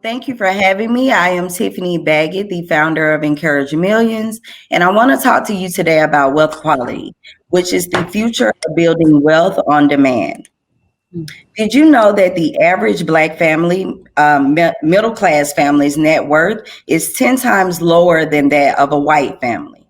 Thank you for having me. I am Tiffani Baggett, the founder of Encourage Millions, and I want to talk to you today about wealth quality, which is the future of building wealth on demand. Did you know that the average Black family, middle class family's net worth is 10 times lower than that of a white family?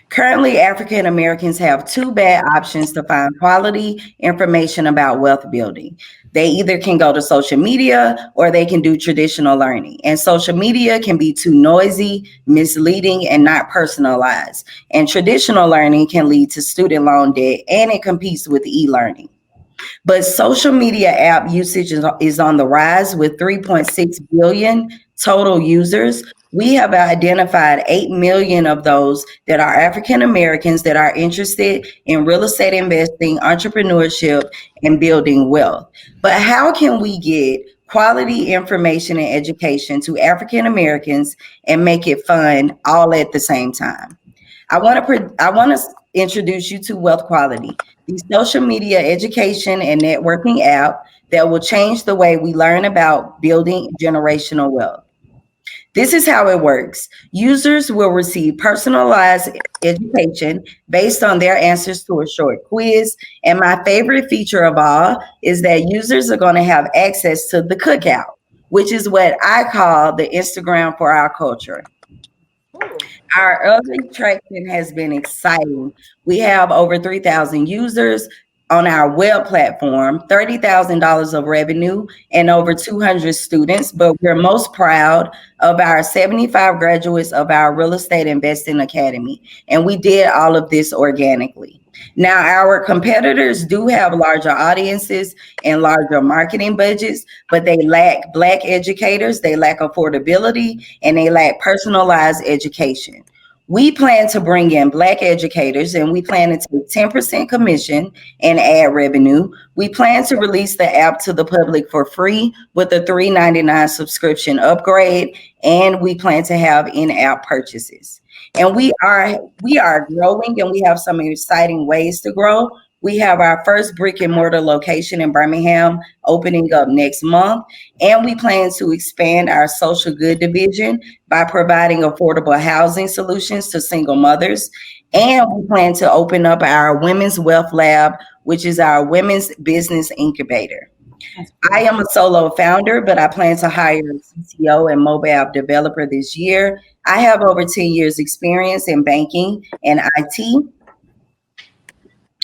Currently, African Americans have two bad options to find quality information about wealth building. They either can go to social media or they can do traditional learning. And social media can be too noisy, misleading, and not personalized. And traditional learning can lead to student loan debt, and it competes with e-learning. But social media app usage is on the rise with 3.6 billion total users. We have identified 8 million of those that are African Americans that are interested in real estate investing, entrepreneurship, and building wealth. But how can we get quality information and education to African Americans and make it fun all at the same time? I want to introduce you to Wealth Quality, the social media education and networking app that will change the way we learn about building generational wealth. This is how it works. Users will receive personalized education based on their answers to a short quiz. And my favorite feature of all is that users are going to have access to the cookout, which is what I call the Instagram for our culture. Our early traction has been exciting. We have over 3,000 users on our web platform, $30,000 of revenue, and over 200 students. But we're most proud of our 75 graduates of our Real Estate Investing Academy. And we did all of this organically. Now, our competitors do have larger audiences and larger marketing budgets, but they lack Black educators, they lack affordability, and they lack personalized education. We plan to bring in Black educators, and we plan to take 10% commission and ad revenue. We plan to release the app to the public for free with a $3.99 subscription upgrade, and we plan to have in-app purchases. And we are growing, and we have some exciting ways to grow. We have our first brick and mortar location in Birmingham opening up next month. And we plan to expand our social good division by providing affordable housing solutions to single mothers. And we plan to open up our Women's Wealth Lab, which is our women's business incubator. I am a solo founder, but I plan to hire a CTO and mobile app developer this year. I have over 10 years experience in banking and IT.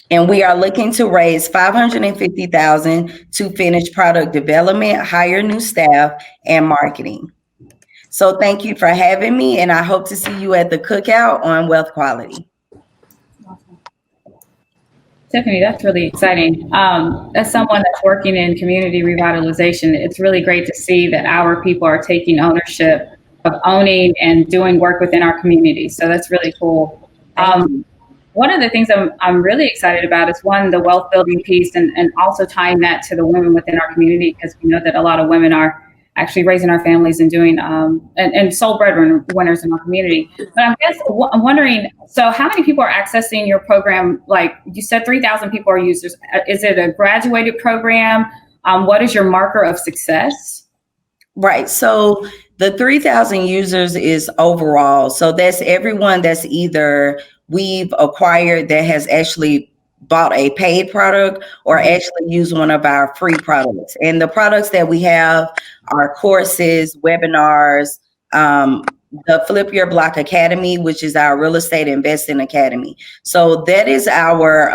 And we are looking to raise $550,000 to finish product development, hire new staff, and marketing. So thank you for having me, and I hope to see you at the cookout on Wealth Quality. Tiffani, that's really exciting. As someone that's working in community revitalization, it's really great to see that our people are taking ownership of owning and doing work within our community. So that's really cool. One of the things I'm really excited about is one, the wealth building piece, and also tying that to the women within our community, because we know that a lot of women are actually raising our families and doing and sole breadwinners in our community. But I'm wondering, so how many people are accessing your program? Like you said, 3,000 people are users. Is it a graduated program? What is your marker of success? Right. So the 3,000 users is overall. So that's everyone that's either we've acquired that has actually bought a paid product or actually used one of our free products. And the products that we have are courses, webinars, the Flip Your Block Academy, which is our real estate investing academy. So that is our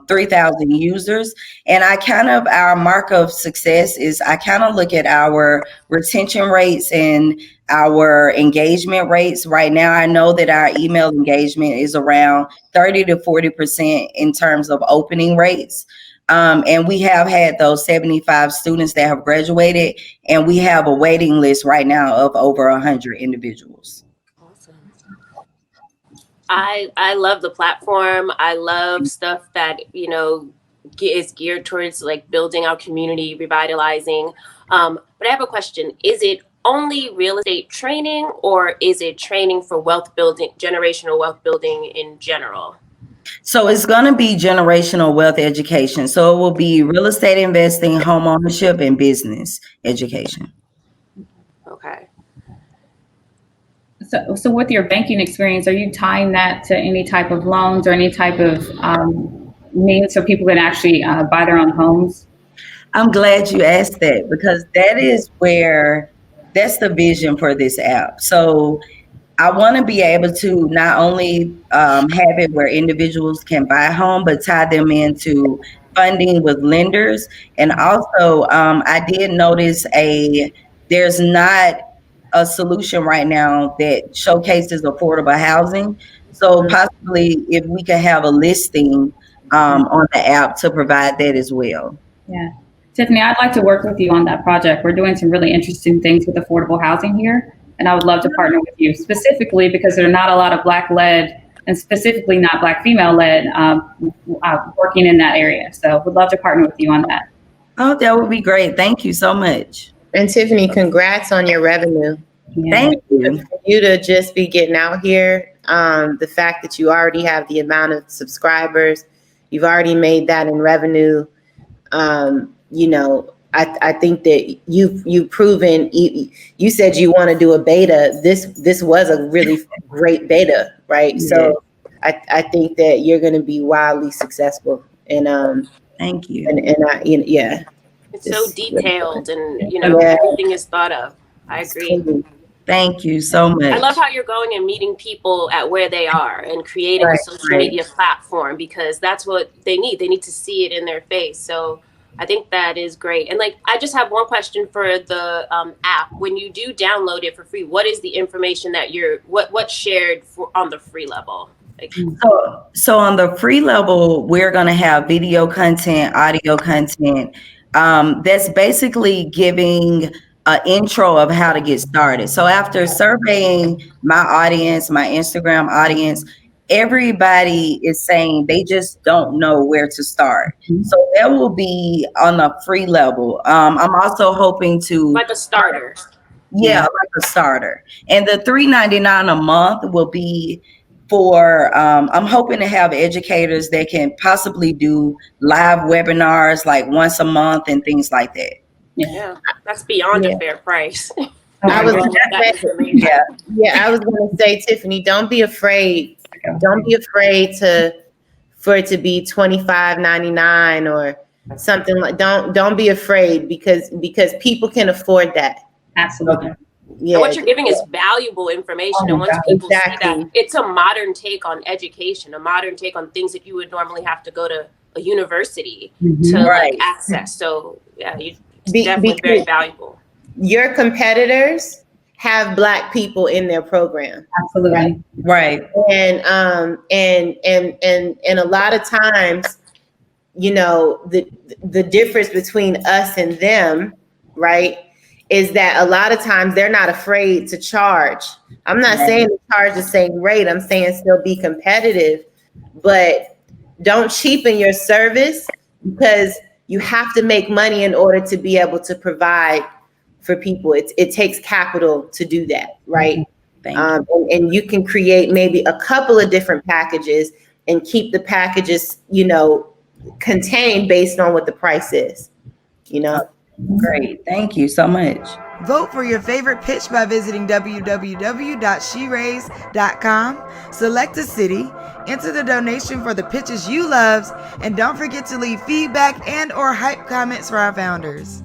3,000 users. And our mark of success is I kind of look at our retention rates and our engagement rates. Right now, I know that our email engagement is around 30 to 40% in terms of opening rates. And we have had those 75 students that have graduated, and we have a waiting list right now of over 100 individuals. Awesome. I love the platform. I love stuff that, is geared towards like building our community, revitalizing. But I have a question. Is it only real estate training, or is it training for wealth building, generational wealth building in general? So it's going to be generational wealth education. So it will be real estate investing, home ownership, and business education. So with your banking experience, are you tying that to any type of loans or any type of means so people can actually buy their own homes? I'm glad you asked that because that's the vision for this app. So I want to be able to not only have it where individuals can buy a home, but tie them into funding with lenders. And also, I did notice there's not a solution right now that showcases affordable housing. So possibly if we could have a listing on the app to provide that as well. Yeah. Tiffani, I'd like to work with you on that project. We're doing some really interesting things with affordable housing here, and I would love to partner with you specifically because there are not a lot of Black-led and specifically not Black female-led working in that area. So would love to partner with you on that. Oh, that would be great. Thank you so much. And Tiffani, congrats on your revenue. Yeah. Thank you. For you to just be getting out here, the fact that you already have the amount of subscribers, you've already made that in revenue. You know, I think that you've proven. You said you want to do a beta. This was a really great beta, right? Yeah. So I think that you're going to be wildly successful. And Thank you. Yeah. It's so detailed, and everything is thought of. I agree. Thank you so much. I love how you're going and meeting people at where they are and creating a social media platform because that's what they need. They need to see it in their face. So I think that is great. And I just have one question for the app. When you do download it for free, what is the information that what's shared on the free level? So on the free level, we're going to have video content, audio content. That's basically giving an intro of how to get started. So after surveying my audience, my Instagram audience, everybody is saying they just don't know where to start. So that will be on the free level. I'm also hoping to like a starter. Yeah, like a starter. And the $3.99 a month will be for I'm hoping to have educators that can possibly do live webinars like once a month and things like that. Yeah, that's beyond a fair price. I was going to say, Tiffani, don't be afraid. Don't be afraid for it to be $25.99 or something like. Don't be afraid because people can afford that. Absolutely. Yeah. And what you're giving is valuable information. And once people see that, it's a modern take on education, a modern take on things that you would normally have to go to a university to access. So yeah, it's definitely very valuable. Your competitors have Black people in their program. Absolutely. Right. And a lot of times, the difference between us and them, right, is that a lot of times they're not afraid to charge. I'm not saying to charge the same rate. I'm saying still be competitive, but don't cheapen your service because you have to make money in order to be able to provide for people. It takes capital to do that, right? And you can create maybe a couple of different packages and keep the packages, contained based on what the price is, Great. Thank you so much. Vote for your favorite pitch by visiting www.sheraise.com. Select a city, enter the donation for the pitches you love, and don't forget to leave feedback and/or hype comments for our founders.